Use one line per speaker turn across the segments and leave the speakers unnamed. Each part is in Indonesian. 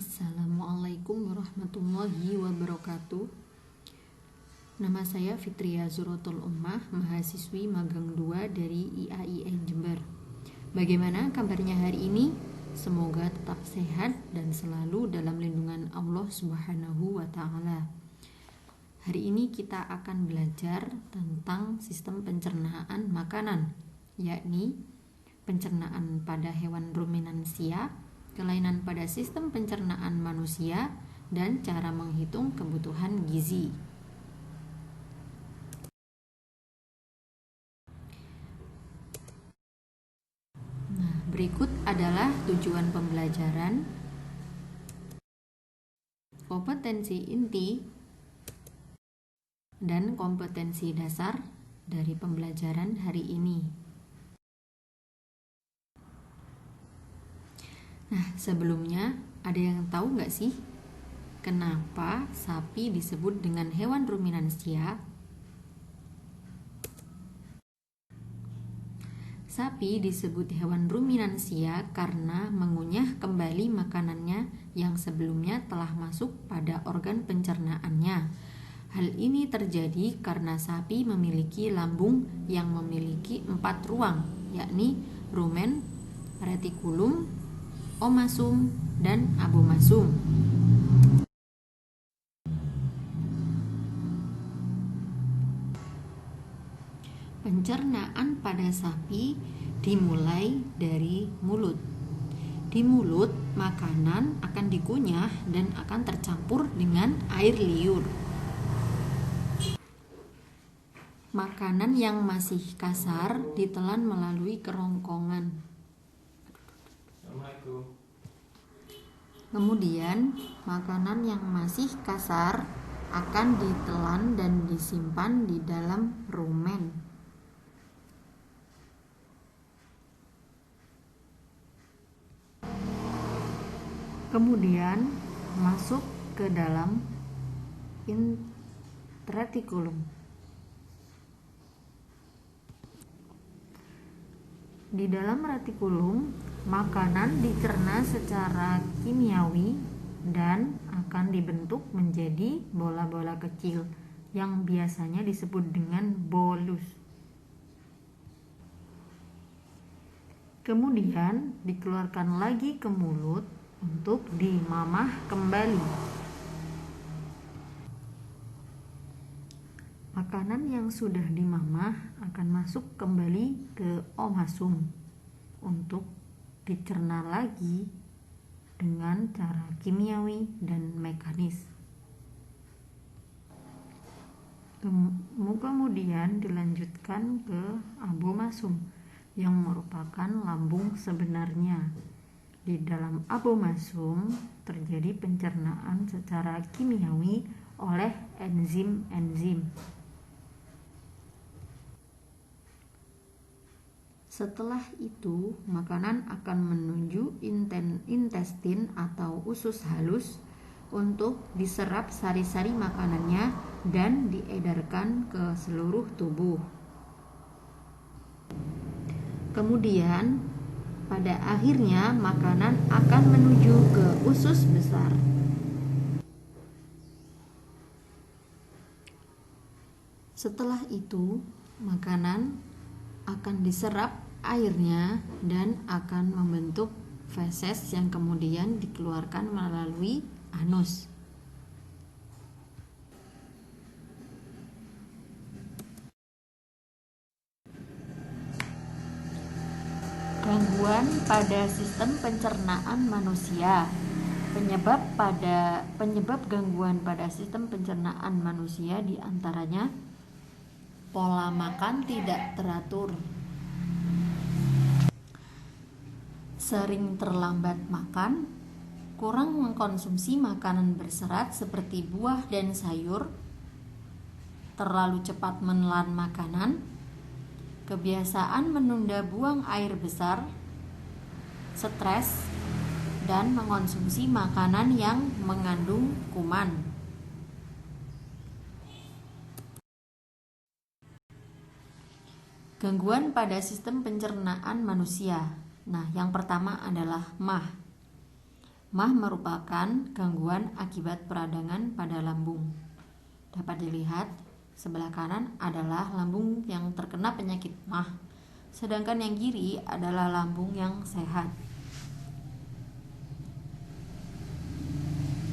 Assalamualaikum warahmatullahi wabarakatuh. Nama saya Fitria Zuratul Ummah, mahasiswi magang 2 dari IAIN Jember. Bagaimana kabarnya hari ini? Semoga tetap sehat dan selalu dalam lindungan Allah Subhanahu wa Ta'ala. Hari ini kita akan belajar tentang sistem pencernaan makanan, yakni pencernaan pada hewan ruminansia, kelainan pada sistem pencernaan manusia, dan cara menghitung kebutuhan gizi. Nah, berikut adalah tujuan pembelajaran, kompetensi inti, dan kompetensi dasar dari pembelajaran hari ini. Nah, sebelumnya ada yang tahu nggak sih kenapa sapi disebut dengan hewan ruminansia? Sapi disebut hewan ruminansia karena mengunyah kembali makanannya yang sebelumnya telah masuk pada organ pencernaannya. Hal ini terjadi karena sapi memiliki lambung yang memiliki 4 ruang, yakni rumen, retikulum, omasum, dan abomasum. Pencernaan pada sapi dimulai dari mulut. Di mulut, makanan akan dikunyah dan akan tercampur dengan air liur. Makanan yang masih kasar ditelan melalui kerongkongan. Kemudian, makanan yang masih kasar akan ditelan dan disimpan di dalam rumen. Kemudian, masuk ke dalam retikulum. Di dalam retikulum, makanan dicerna secara kimiawi dan akan dibentuk menjadi bola-bola kecil yang biasanya disebut dengan bolus. Kemudian dikeluarkan lagi ke mulut untuk dimamah kembali. Makanan yang sudah dimamah akan masuk kembali ke omasum untuk dicerna lagi dengan cara kimiawi dan mekanis. Kemudian dilanjutkan ke abomasum yang merupakan lambung sebenarnya. Di dalam abomasum terjadi pencernaan secara kimiawi oleh enzim-enzim. Setelah itu, makanan akan menuju intestin atau usus halus untuk diserap sari-sari makanannya dan diedarkan ke seluruh tubuh. Kemudian, pada akhirnya makanan akan menuju ke usus besar. Setelah itu, makanan akan diserap airnya dan akan membentuk feses yang kemudian dikeluarkan melalui anus. Gangguan pada sistem pencernaan manusia. Penyebab gangguan pada sistem pencernaan manusia diantaranya pola makan tidak teratur, sering terlambat makan, kurang mengkonsumsi makanan berserat seperti buah dan sayur, terlalu cepat menelan makanan, kebiasaan menunda buang air besar, stres, dan mengonsumsi makanan yang mengandung kuman. Gangguan pada sistem pencernaan manusia. Nah, yang pertama adalah MAH. MAH merupakan gangguan akibat peradangan pada lambung. Dapat dilihat, sebelah kanan adalah lambung yang terkena penyakit MAH, sedangkan yang kiri adalah lambung yang sehat.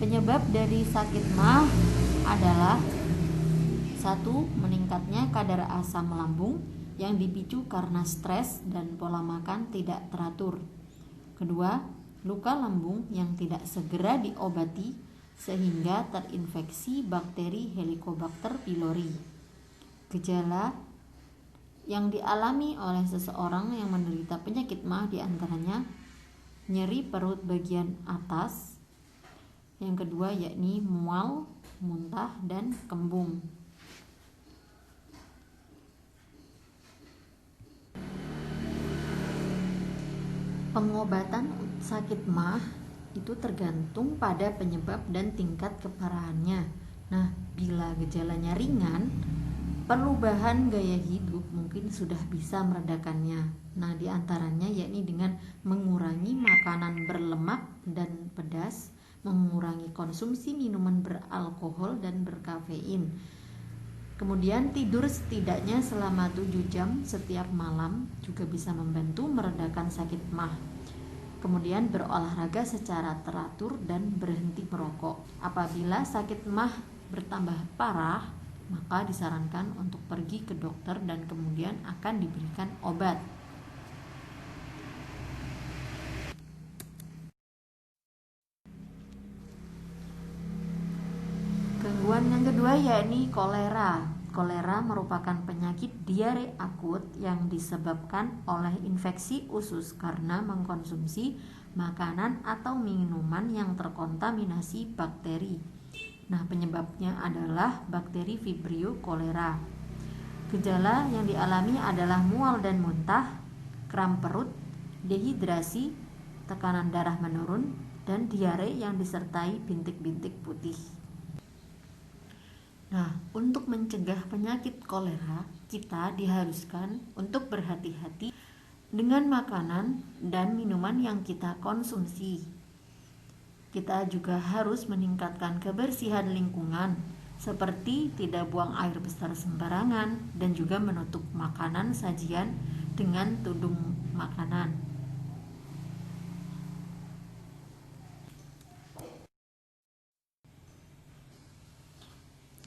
Penyebab dari sakit MAH adalah 1. Meningkatnya kadar asam lambung yang dipicu karena stres dan pola makan tidak teratur. 2. Luka lambung yang tidak segera diobati sehingga terinfeksi bakteri Helicobacter pylori. Gejala yang dialami oleh seseorang yang menderita penyakit MAH diantaranya nyeri perut bagian atas, yang kedua yakni mual, muntah, dan kembung. Pengobatan sakit MAH itu tergantung pada penyebab dan tingkat keparahannya. Nah, bila gejalanya ringan, perubahan gaya hidup mungkin sudah bisa meredakannya. Nah, diantaranya yakni dengan mengurangi makanan berlemak dan pedas, mengurangi konsumsi minuman beralkohol dan berkafein. Kemudian tidur setidaknya selama 7 jam setiap malam juga bisa membantu meredakan sakit MAH. Kemudian berolahraga secara teratur dan berhenti merokok. Apabila sakit MAH bertambah parah, maka disarankan untuk pergi ke dokter dan kemudian akan diberikan obat. Gangguan yang kedua yakni kolera. Kolera merupakan penyakit diare akut yang disebabkan oleh infeksi usus karena mengkonsumsi makanan atau minuman yang terkontaminasi bakteri. Nah, penyebabnya adalah bakteri Vibrio cholera. Gejala yang dialami adalah mual dan muntah, kram perut, dehidrasi, tekanan darah menurun, dan diare yang disertai bintik-bintik putih. Nah, untuk mencegah penyakit kolera, kita diharuskan untuk berhati-hati dengan makanan dan minuman yang kita konsumsi. Kita juga harus meningkatkan kebersihan lingkungan, seperti tidak buang air besar sembarangan dan juga menutup makanan sajian dengan tudung makanan.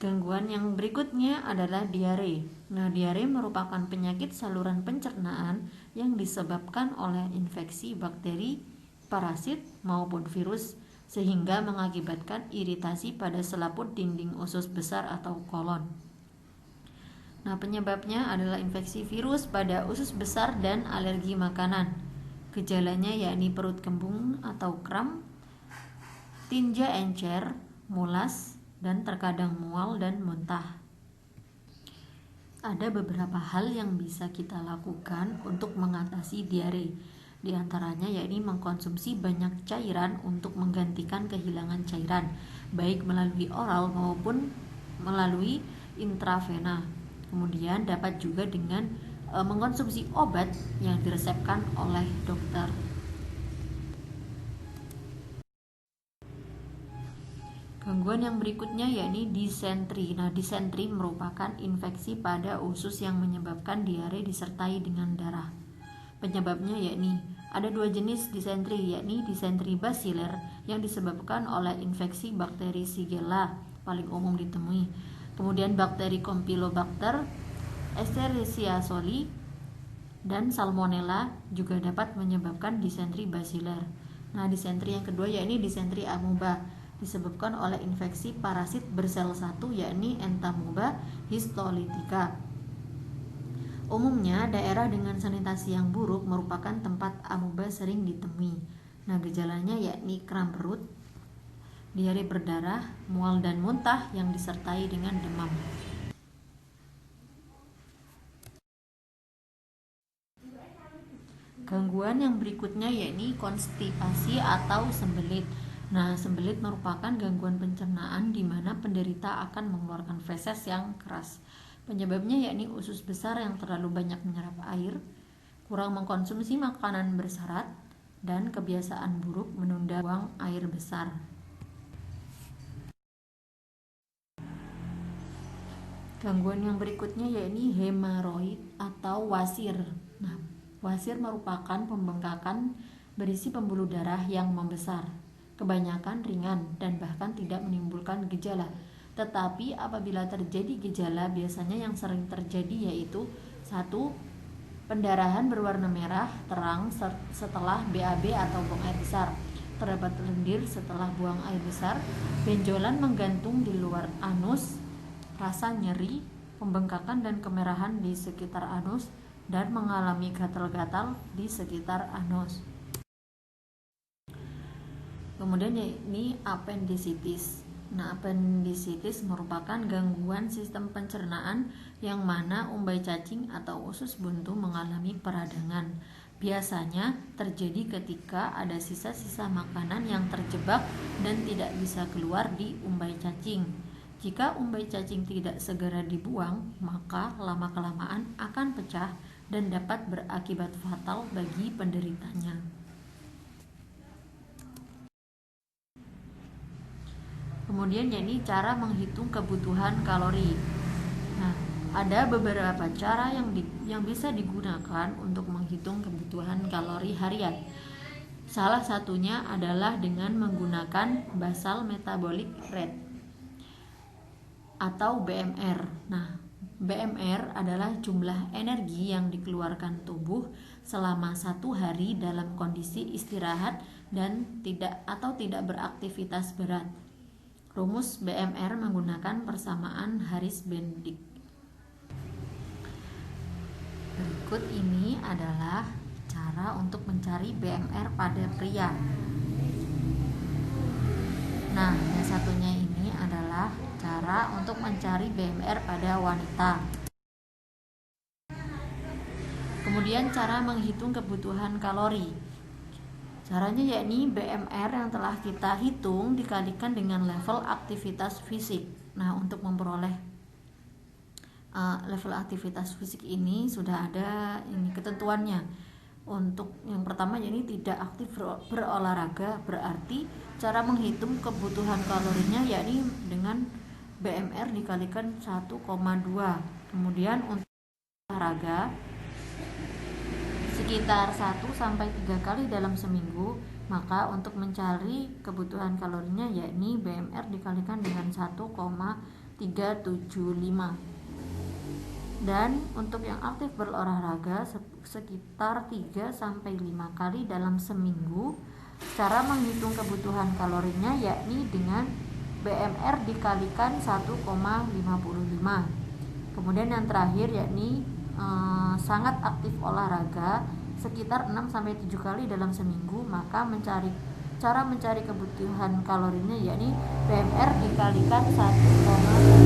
Gangguan yang berikutnya adalah diare. Nah, diare merupakan penyakit saluran pencernaan yang disebabkan oleh infeksi bakteri, parasit, maupun virus sehingga mengakibatkan iritasi pada selaput dinding usus besar atau kolon. Nah, penyebabnya adalah infeksi virus pada usus besar dan alergi makanan. Gejalanya yakni perut kembung atau kram, tinja encer, mulas, dan terkadang mual dan muntah. Ada beberapa hal yang bisa kita lakukan untuk mengatasi diare. Di antaranya yakni mengkonsumsi banyak cairan untuk menggantikan kehilangan cairan, baik melalui oral maupun melalui intravena. Kemudian dapat juga dengan mengkonsumsi obat yang diresepkan oleh dokter. Gangguan yang berikutnya yakni disentri. Nah, disentri merupakan infeksi pada usus yang menyebabkan diare disertai dengan darah. Penyebabnya yakni ada 2 jenis disentri, yakni disentri basiler yang disebabkan oleh infeksi bakteri Shigella paling umum ditemui. Kemudian bakteri Campylobacter, Escherichia coli, dan Salmonella juga dapat menyebabkan disentri basiler. Nah, disentri yang kedua yakni disentri amoeba, disebabkan oleh infeksi parasit bersel 1 yakni Entamoeba histolytica. Umumnya daerah dengan sanitasi yang buruk merupakan tempat amoeba sering ditemui. Nah, gejalanya yakni kram perut, diare berdarah, mual dan muntah yang disertai dengan demam. Gangguan yang berikutnya yakni konstipasi atau sembelit. Nah, sembelit merupakan gangguan pencernaan di mana penderita akan mengeluarkan feses yang keras. Penyebabnya yakni usus besar yang terlalu banyak menyerap air, kurang mengkonsumsi makanan berserat, dan kebiasaan buruk menunda buang air besar. Gangguan yang berikutnya yakni hemoroid atau wasir. Nah, wasir merupakan pembengkakan berisi pembuluh darah yang membesar, kebanyakan ringan dan bahkan tidak menimbulkan gejala. Tetapi apabila terjadi gejala, biasanya yang sering terjadi yaitu 1. Pendarahan berwarna merah terang setelah BAB atau buang air besar, terdapat lendir setelah buang air besar, benjolan menggantung di luar anus, rasa nyeri, pembengkakan dan kemerahan di sekitar anus, dan mengalami gatal-gatal di sekitar anus. Kemudian ini appendicitis. Nah, appendicitis merupakan gangguan sistem pencernaan yang mana umbai cacing atau usus buntu mengalami peradangan. Biasanya terjadi ketika ada sisa-sisa makanan yang terjebak dan tidak bisa keluar di umbai cacing. Jika umbai cacing tidak segera dibuang, maka lama-kelamaan akan pecah dan dapat berakibat fatal bagi penderitanya. Kemudian yakni cara menghitung kebutuhan kalori. Nah, ada beberapa cara yang bisa digunakan untuk menghitung kebutuhan kalori harian. Salah satunya adalah dengan menggunakan basal metabolic rate atau BMR. Nah, BMR adalah jumlah energi yang dikeluarkan tubuh selama 1 hari dalam kondisi istirahat dan tidak beraktivitas berat. Rumus BMR menggunakan persamaan Harris-Benedict. Berikut ini adalah cara untuk mencari BMR pada pria. Nah, yang satunya ini adalah cara untuk mencari BMR pada wanita. Kemudian cara menghitung kebutuhan kalori. Caranya yakni BMR yang telah kita hitung dikalikan dengan level aktivitas fisik. Nah, untuk memperoleh level aktivitas fisik ini sudah ada ketentuannya. Untuk yang pertama yakni tidak aktif berolahraga, berarti cara menghitung kebutuhan kalorinya yakni dengan BMR dikalikan 1,2. Kemudian untuk olahraga sekitar 1-3 kali dalam seminggu, maka untuk mencari kebutuhan kalorinya yakni BMR dikalikan dengan 1,375. Dan untuk yang aktif berolahraga sekitar 3-5 kali dalam seminggu, cara menghitung kebutuhan kalorinya yakni dengan BMR dikalikan 1,55. Kemudian yang terakhir yakni sangat aktif olahraga sekitar 6-7 kali dalam seminggu, maka cara mencari kebutuhan kalorinya yakni BMR dikalikan 1,5.